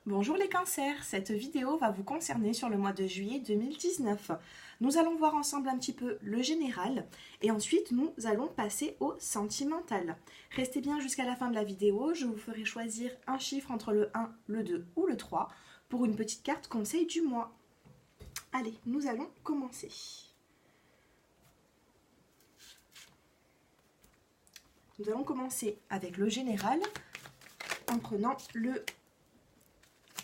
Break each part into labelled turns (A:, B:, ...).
A: Bonjour les cancers, cette vidéo va vous concerner sur le mois de juillet 2019. Nous allons voir ensemble un petit peu le général et ensuite nous allons passer au sentimental. Restez bien jusqu'à la fin de la vidéo, je vous ferai choisir un chiffre entre le 1, le 2 ou le 3 pour une petite carte conseil du mois. Allez, nous allons commencer. Nous allons commencer avec le général en prenant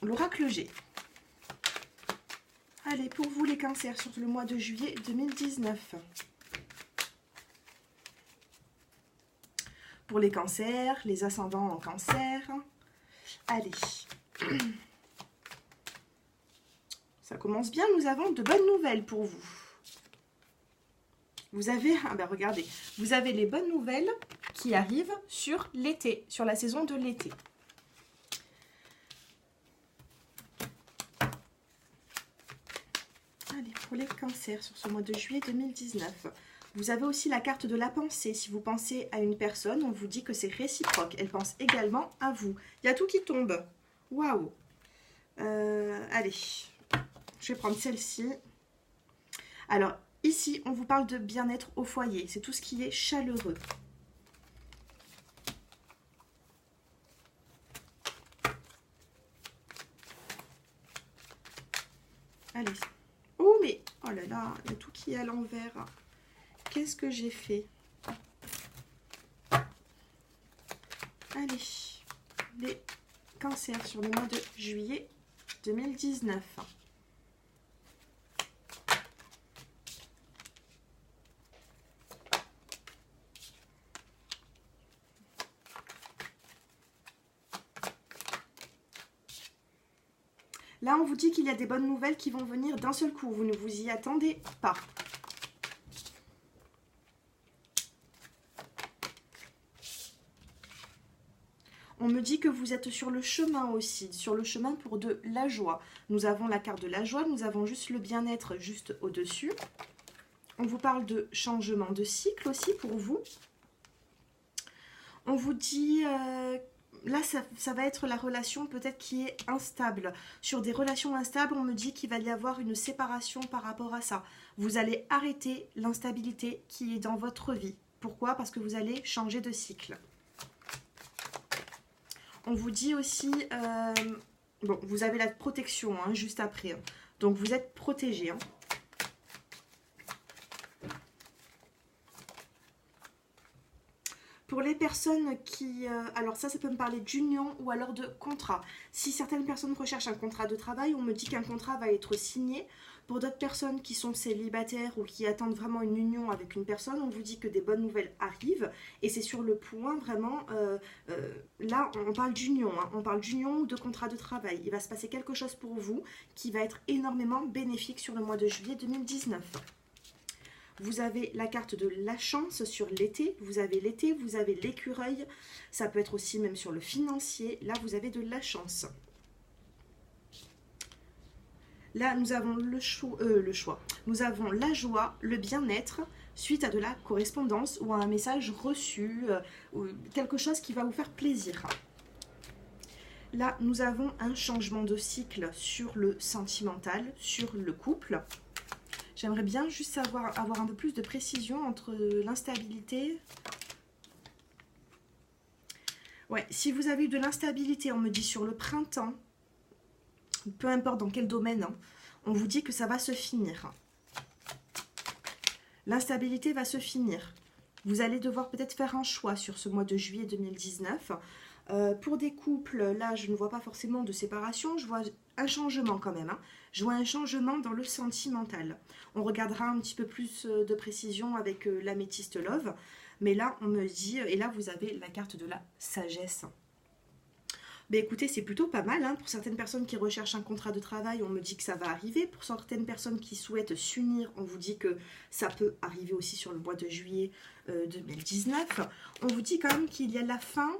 A: l'oracle G. Allez, pour vous les cancers, sur le mois de juillet 2019. Pour les cancers, les ascendants en cancer. Allez. Ça commence bien, nous avons de bonnes nouvelles pour vous. Vous avez, regardez, vous avez les bonnes nouvelles qui arrivent sur l'été, sur la saison de l'été. Allez, pour les cancers, sur ce mois de juillet 2019, vous avez aussi la carte de la pensée. Si vous pensez à une personne, on vous dit que c'est réciproque. Elle pense également à vous. Il y a tout qui tombe. Waouh. Allez, je vais prendre celle-ci. Alors, ici, on vous parle de bien-être au foyer. C'est tout ce qui est chaleureux. Allez. Oh, mais... Oh là là, il y a tout qui est à l'envers. Qu'est-ce que j'ai fait? Allez. Les cancers sur le mois de juillet 2019. Là, on vous dit qu'il y a des bonnes nouvelles qui vont venir d'un seul coup. Vous ne vous y attendez pas. On me dit que vous êtes sur le chemin aussi, sur le chemin pour de la joie. Nous avons la carte de la joie, nous avons juste le bien-être juste au-dessus. On vous parle de changement de cycle aussi pour vous. On vous dit... là, ça va être la relation peut-être qui est instable. Sur des relations instables, on me dit qu'il va y avoir une séparation par rapport à ça. Vous allez arrêter l'instabilité qui est dans votre vie. Pourquoi? Parce que vous allez changer de cycle. On vous dit aussi... bon, vous avez la protection hein, juste après. Hein. Donc, vous êtes protégé. Hein. Pour les personnes qui... alors ça peut me parler d'union ou alors de contrat. Si certaines personnes recherchent un contrat de travail, on me dit qu'un contrat va être signé. Pour d'autres personnes qui sont célibataires ou qui attendent vraiment une union avec une personne, on vous dit que des bonnes nouvelles arrivent. Et c'est sur le point vraiment... là, on parle d'union. Hein, on parle d'union ou de contrat de travail. Il va se passer quelque chose pour vous qui va être énormément bénéfique sur le mois de juillet 2019. Vous avez la carte de la chance sur l'été, vous avez l'écureuil, ça peut être aussi même sur le financier, là vous avez de la chance. Là nous avons le choix, nous avons la joie, le bien-être, suite à de la correspondance ou à un message reçu, ou quelque chose qui va vous faire plaisir. Là nous avons un changement de cycle sur le sentimental, sur le couple. J'aimerais bien juste avoir un peu plus de précision entre l'instabilité. Ouais, si vous avez eu de l'instabilité, on me dit sur le printemps, peu importe dans quel domaine, hein, on vous dit que ça va se finir. L'instabilité va se finir. Vous allez devoir peut-être faire un choix sur ce mois de juillet 2019. Pour des couples, là, je ne vois pas forcément de séparation, je vois un changement quand même. Hein. Je vois un changement dans le sentimental. On regardera un petit peu plus de précision avec l'améthyste love. Mais là, on me dit, et là, vous avez la carte de la sagesse. Mais écoutez, c'est plutôt pas mal. Hein. Pour certaines personnes qui recherchent un contrat de travail, on me dit que ça va arriver. Pour certaines personnes qui souhaitent s'unir, on vous dit que ça peut arriver aussi sur le mois de juillet 2019. On vous dit quand même qu'il y a la fin...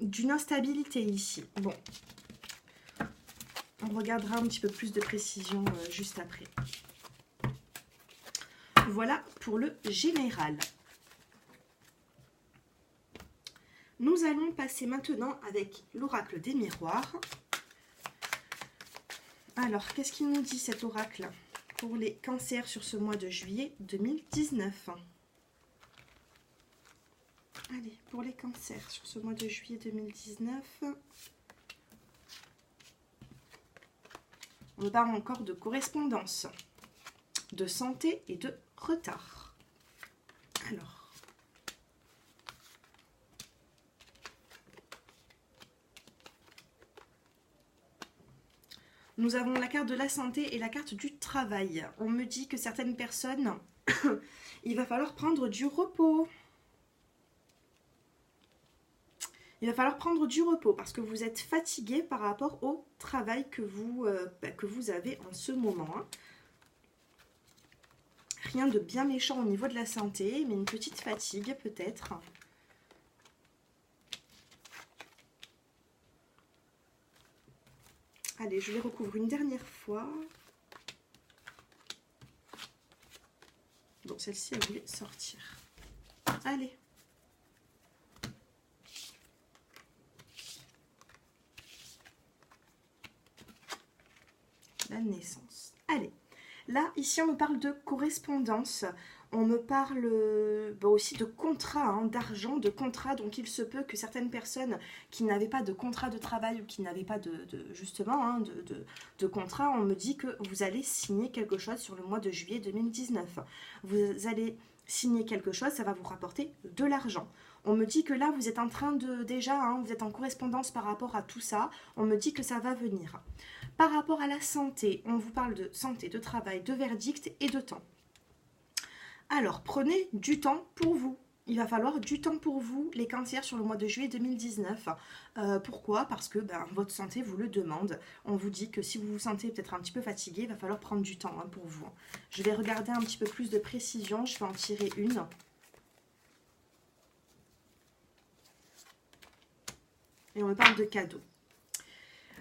A: d'une instabilité ici. Bon, on regardera un petit peu plus de précision juste après. Voilà pour le général. Nous allons passer maintenant avec l'oracle des miroirs. Alors, qu'est-ce qu'il nous dit cet oracle pour les cancers sur ce mois de juillet 2019? Allez, pour les cancers sur ce mois de juillet 2019, on parle encore de correspondance, de santé et de retard. Alors, nous avons la carte de la santé et la carte du travail. On me dit que certaines personnes, il va falloir prendre du repos. Il va falloir prendre du repos parce que vous êtes fatigué par rapport au travail que vous avez en ce moment. Hein. Rien de bien méchant au niveau de la santé, mais une petite fatigue peut-être. Allez, je les recouvre une dernière fois. Bon, celle-ci, elle voulait sortir. Allez. La naissance. Allez, là, ici, on me parle de correspondance. On me parle aussi de contrat, hein, d'argent, de contrat. Donc, il se peut que certaines personnes qui n'avaient pas de contrat de travail ou qui n'avaient pas de contrat, on me dit que vous allez signer quelque chose sur le mois de juillet 2019. Vous allez signer quelque chose, ça va vous rapporter de l'argent. On me dit que là, vous êtes en train de vous êtes en correspondance par rapport à tout ça. On me dit que ça va venir. Par rapport à la santé, on vous parle de santé, de travail, de verdict et de temps. Alors, prenez du temps pour vous. Il va falloir du temps pour vous, les cancers, sur le mois de juillet 2019. Pourquoi? Parce que votre santé vous le demande. On vous dit que si vous vous sentez peut-être un petit peu fatigué, il va falloir prendre du temps pour vous. Je vais regarder un petit peu plus de précision. Je vais en tirer une. Et on me parle de cadeaux.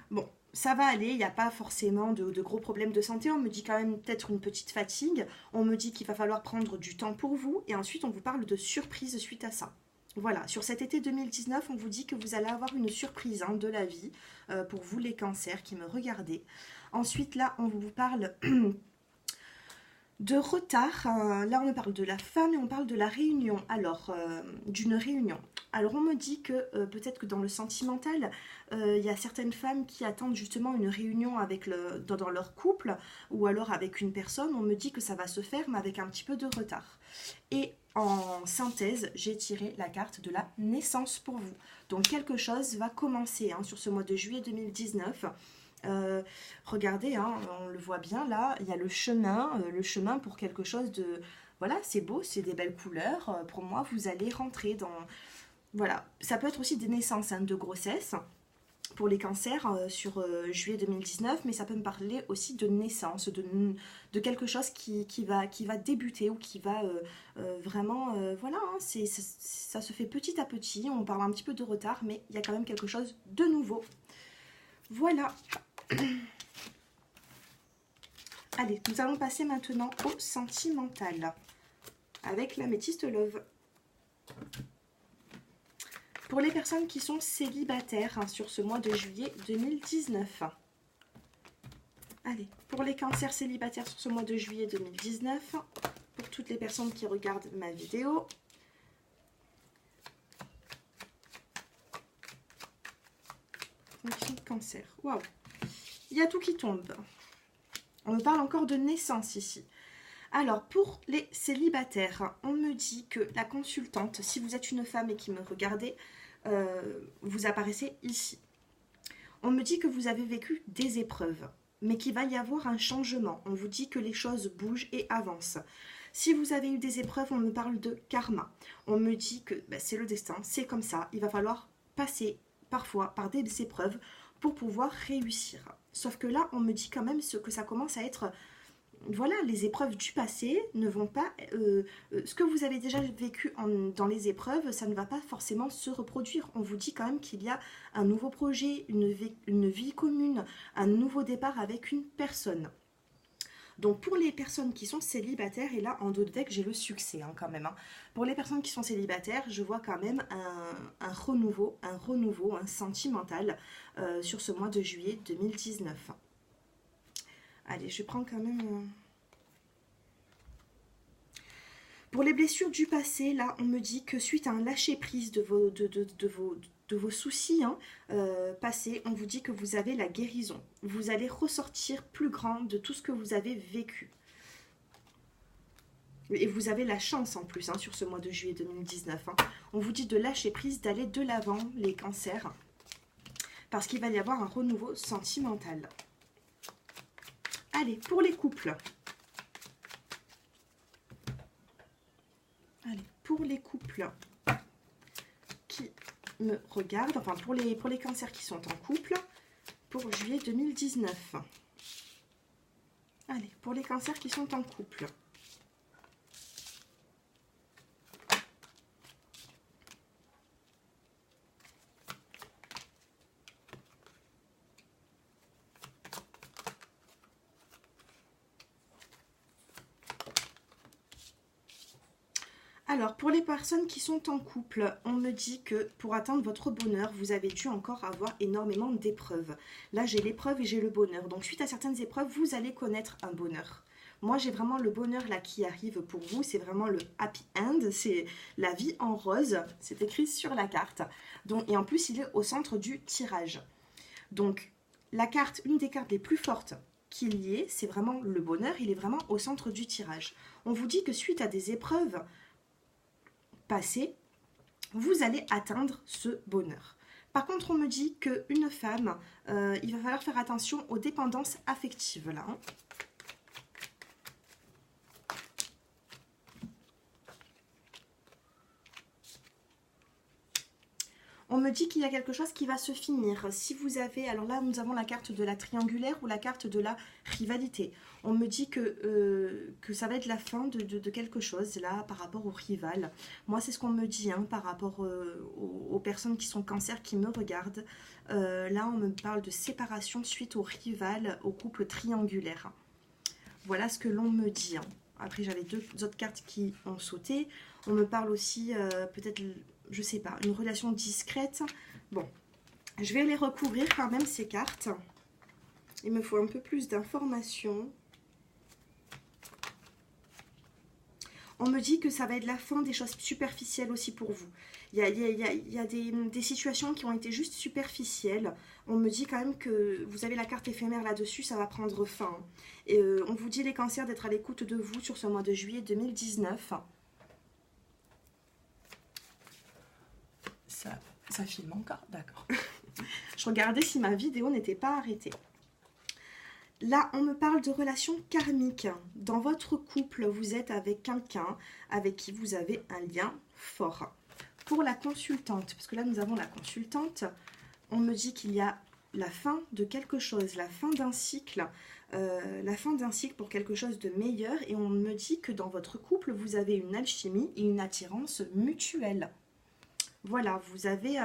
A: Bon, ça va aller, il n'y a pas forcément de gros problèmes de santé. On me dit quand même peut-être une petite fatigue. On me dit qu'il va falloir prendre du temps pour vous. Et ensuite, on vous parle de surprise suite à ça. Voilà, sur cet été 2019, on vous dit que vous allez avoir une surprise de la vie pour vous les cancers qui me regardez. Ensuite, là, on vous parle de retard. Là, on me parle de la femme et on parle de la réunion. Alors, d'une réunion. Alors, on me dit que peut-être que dans le sentimental, il y a certaines femmes qui attendent justement une réunion avec dans leur couple ou alors avec une personne. On me dit que ça va se faire, mais avec un petit peu de retard. Et en synthèse, j'ai tiré la carte de la naissance pour vous. Donc, quelque chose va commencer sur ce mois de juillet 2019. Regardez, on le voit bien là, il y a le chemin pour quelque chose de... Voilà, c'est beau, c'est des belles couleurs. Pour moi, vous allez rentrer dans... Voilà, ça peut être aussi des naissances de grossesse pour les cancers sur juillet 2019, mais ça peut me parler aussi de naissance, de quelque chose qui va débuter ou qui va vraiment... voilà, ça se fait petit à petit, on parle un petit peu de retard, mais il y a quand même quelque chose de nouveau. Voilà. Allez, nous allons passer maintenant au sentimental avec l'améthyste love. Pour les personnes qui sont célibataires sur ce mois de juillet 2019. Allez, pour les cancers célibataires sur ce mois de juillet 2019, pour toutes les personnes qui regardent ma vidéo. Cancer, waouh! Il y a tout qui tombe. On me parle encore de naissance ici. Alors, pour les célibataires, on me dit que la consultante, si vous êtes une femme et qui me regardez, vous apparaissez ici. On me dit que vous avez vécu des épreuves, mais qu'il va y avoir un changement. On vous dit que les choses bougent et avancent. Si vous avez eu des épreuves, on me parle de karma. On me dit que c'est le destin, c'est comme ça. Il va falloir passer parfois par des épreuves pour pouvoir réussir. Sauf que là, on me dit quand même que ça commence à être... Voilà, les épreuves du passé ne vont pas... ce que vous avez déjà vécu dans les épreuves, ça ne va pas forcément se reproduire. On vous dit quand même qu'il y a un nouveau projet, une vie commune, un nouveau départ avec une personne. Donc pour les personnes qui sont célibataires, et là en dos de deck j'ai le succès hein, quand même. Hein. Pour les personnes qui sont célibataires, je vois quand même un renouveau, un sentimental sur ce mois de juillet 2019. Allez, je prends quand même... Pour les blessures du passé, là, on me dit que suite à un lâcher-prise de vos soucis hein, passés, on vous dit que vous avez la guérison. Vous allez ressortir plus grand de tout ce que vous avez vécu. Et vous avez la chance en plus hein, sur ce mois de juillet 2019. Hein. On vous dit de lâcher prise, d'aller de l'avant, les cancers. Parce qu'il va y avoir un renouveau sentimental. Allez, pour les couples. Allez, pour les couples qui me regardent, enfin pour les cancers qui sont en couple, pour juillet 2019. Allez, pour les cancers qui sont en couple. Alors, pour les personnes qui sont en couple, on me dit que pour atteindre votre bonheur, vous avez dû encore avoir énormément d'épreuves. Là, j'ai l'épreuve et j'ai le bonheur. Donc, suite à certaines épreuves, vous allez connaître un bonheur. Moi, j'ai vraiment le bonheur là qui arrive pour vous. C'est vraiment le happy end. C'est la vie en rose. C'est écrit sur la carte. Donc, et en plus, il est au centre du tirage. Donc, la carte, une des cartes les plus fortes qu'il y ait, c'est vraiment le bonheur. Il est vraiment au centre du tirage. On vous dit que suite à des épreuves passé, vous allez atteindre ce bonheur. Par contre, on me dit qu'une femme, il va falloir faire attention aux dépendances affectives là. Hein. On me dit qu'il y a quelque chose qui va se finir. Si vous avez, alors là nous avons la carte de la triangulaire ou la carte de la rivalité. On me dit que ça va être la fin de quelque chose là par rapport au rival. Moi c'est ce qu'on me dit hein, par rapport aux personnes qui sont cancer qui me regardent. Là on me parle de séparation suite au rival, au couple triangulaire. Voilà ce que l'on me dit. Hein. Après j'avais deux autres cartes qui ont sauté. On me parle aussi peut-être... je sais pas, une relation discrète. Bon, je vais les recouvrir quand même ces cartes. Il me faut un peu plus d'informations. On me dit que ça va être la fin des choses superficielles aussi pour vous. Il y a des situations qui ont été juste superficielles. On me dit quand même que vous avez la carte éphémère là-dessus, ça va prendre fin. Et on vous dit les cancers d'être à l'écoute de vous sur ce mois de juillet 2019. Ça filme encore, d'accord. Je regardais si ma vidéo n'était pas arrêtée. Là, on me parle de relations karmiques. Dans votre couple, vous êtes avec quelqu'un avec qui vous avez un lien fort. Pour la consultante, parce que là, nous avons la consultante, on me dit qu'il y a la fin de quelque chose, la fin d'un cycle pour quelque chose de meilleur. Et on me dit que dans votre couple, vous avez une alchimie et une attirance mutuelle. Voilà, vous avez,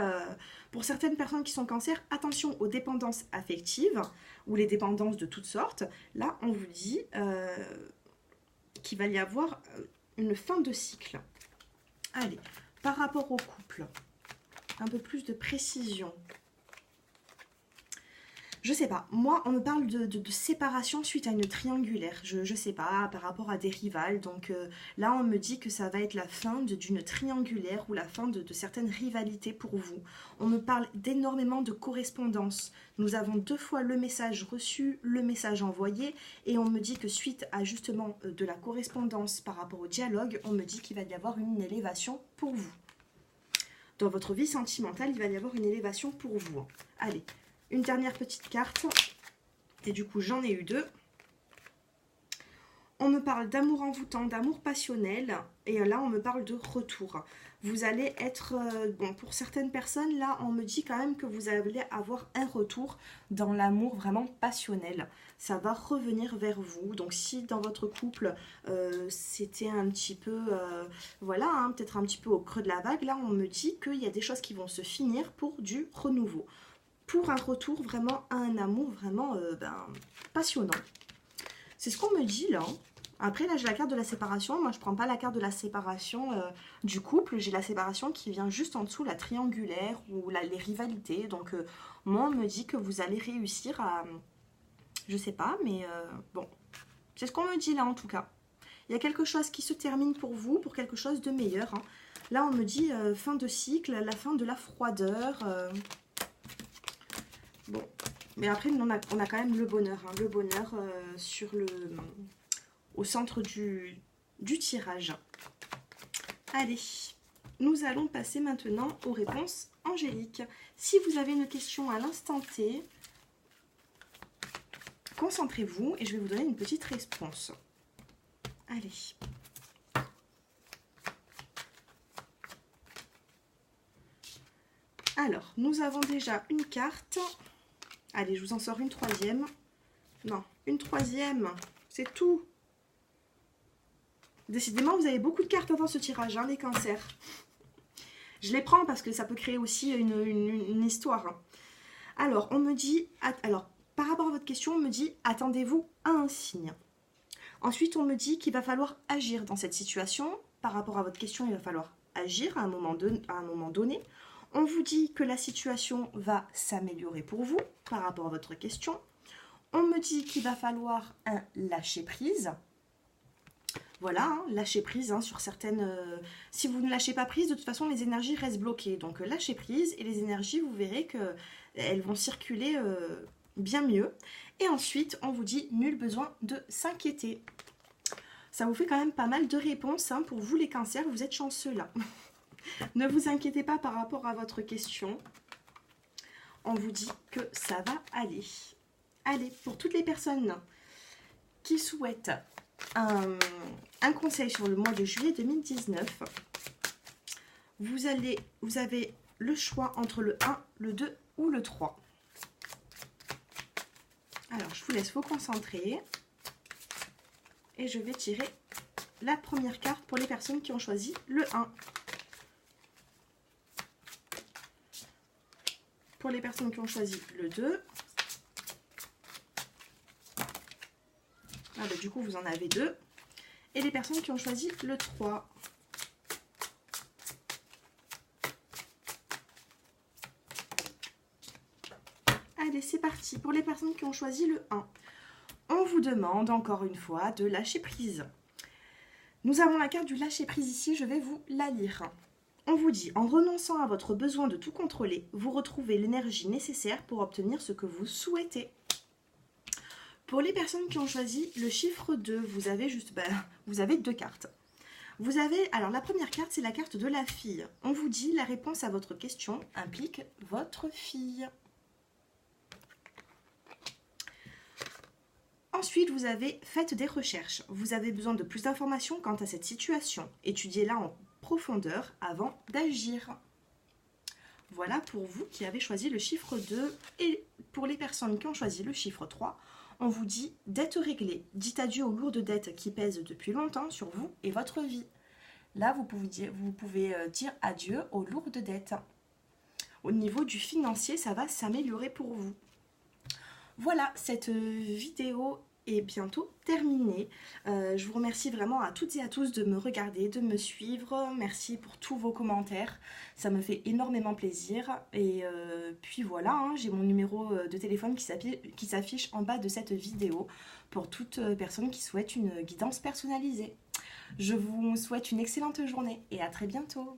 A: pour certaines personnes qui sont cancer, attention aux dépendances affectives ou les dépendances de toutes sortes. Là, on vous dit qu'il va y avoir une fin de cycle. Allez, par rapport au couple, un peu plus de précision. Je sais pas, moi on me parle de séparation suite à une triangulaire, je sais pas, par rapport à des rivales, donc là on me dit que ça va être la fin d'une triangulaire ou la fin de certaines rivalités pour vous. On me parle d'énormément de correspondance, nous avons 2 fois le message reçu, le message envoyé, et on me dit que suite à justement de la correspondance par rapport au dialogue, on me dit qu'il va y avoir une élévation pour vous. Dans votre vie sentimentale, il va y avoir une élévation pour vous. Allez. Une dernière petite carte, et du coup j'en ai eu 2. On me parle d'amour envoûtant, d'amour passionnel, et là on me parle de retour. Vous allez être, bon pour certaines personnes, là on me dit quand même que vous allez avoir un retour dans l'amour vraiment passionnel. Ça va revenir vers vous, donc si dans votre couple c'était un petit peu, voilà, hein, peut-être un petit peu au creux de la vague, là on me dit qu'il y a des choses qui vont se finir pour du renouveau. Pour un retour vraiment à un amour vraiment passionnant. C'est ce qu'on me dit là. Après, là, j'ai la carte de la séparation. Moi, je prends pas la carte de la séparation du couple. J'ai la séparation qui vient juste en dessous, la triangulaire ou les rivalités. Donc, moi, on me dit que vous allez réussir à... Je sais pas, mais bon. C'est ce qu'on me dit là, en tout cas. Il y a quelque chose qui se termine pour vous, pour quelque chose de meilleur. Hein. Là, on me dit fin de cycle, la fin de la froideur. Bon. Mais après, on a quand même le bonheur. Hein. Le bonheur au centre du tirage. Allez, nous allons passer maintenant aux réponses angéliques. Si vous avez une question à l'instant T, concentrez-vous et je vais vous donner une petite réponse. Allez. Alors, nous avons déjà une carte. Allez, je vous en sors une troisième. Non, une troisième. C'est tout. Décidément, vous avez beaucoup de cartes dans ce tirage, hein, les cancers. Je les prends parce que ça peut créer aussi une histoire. Hein. Alors, on me dit... Alors, par rapport à votre question, on me dit « Attendez-vous à un signe ». Ensuite, on me dit qu'il va falloir agir dans cette situation. Par rapport à votre question, il va falloir agir à un moment donné. On vous dit que la situation va s'améliorer pour vous par rapport à votre question. On me dit qu'il va falloir un lâcher-prise. Voilà, hein, lâcher prise hein, sur certaines... si vous ne lâchez pas prise, de toute façon, les énergies restent bloquées. Donc, lâchez prise et les énergies, vous verrez qu'elles vont circuler bien mieux. Et ensuite, on vous dit nul besoin de s'inquiéter. Ça vous fait quand même pas mal de réponses. Hein, pour vous, les cancers, vous êtes chanceux là. Ne vous inquiétez pas par rapport à votre question. On vous dit que ça va aller. Allez, pour toutes les personnes qui souhaitent un conseil sur le mois de juillet 2019, vous avez le choix entre le 1, le 2 ou le 3. Alors, je vous laisse vous concentrer. Et je vais tirer la première carte pour les personnes qui ont choisi le 1. Pour les personnes qui ont choisi le 2. Ah bah, du coup, vous en avez 2. Et les personnes qui ont choisi le 3. Allez, c'est parti. Pour les personnes qui ont choisi le 1, on vous demande encore une fois de lâcher prise. Nous avons la carte du lâcher prise ici, je vais vous la lire. On vous dit, en renonçant à votre besoin de tout contrôler, vous retrouvez l'énergie nécessaire pour obtenir ce que vous souhaitez. Pour les personnes qui ont choisi le chiffre 2, vous avez vous avez 2 cartes. Alors la première carte, c'est la carte de la fille. On vous dit, la réponse à votre question implique votre fille. Ensuite, vous avez fait des recherches. Vous avez besoin de plus d'informations quant à cette situation. Étudiez-la en profondeur avant d'agir. Voilà pour vous qui avez choisi le chiffre 2. Et pour les personnes qui ont choisi le chiffre 3, on vous dit dette réglée. Dites adieu aux lourdes dettes qui pèsent depuis longtemps sur vous et votre vie. Là, vous pouvez dire adieu aux lourdes dettes. Au niveau du financier, ça va s'améliorer pour vous. Voilà, cette vidéo est bientôt terminée. Je vous remercie vraiment à toutes et à tous de me regarder, de me suivre. Merci pour tous vos commentaires. Ça me fait énormément plaisir. Et puis voilà, hein, j'ai mon numéro de téléphone qui s'affiche en bas de cette vidéo pour toute personne qui souhaite une guidance personnalisée. Je vous souhaite une excellente journée et à très bientôt.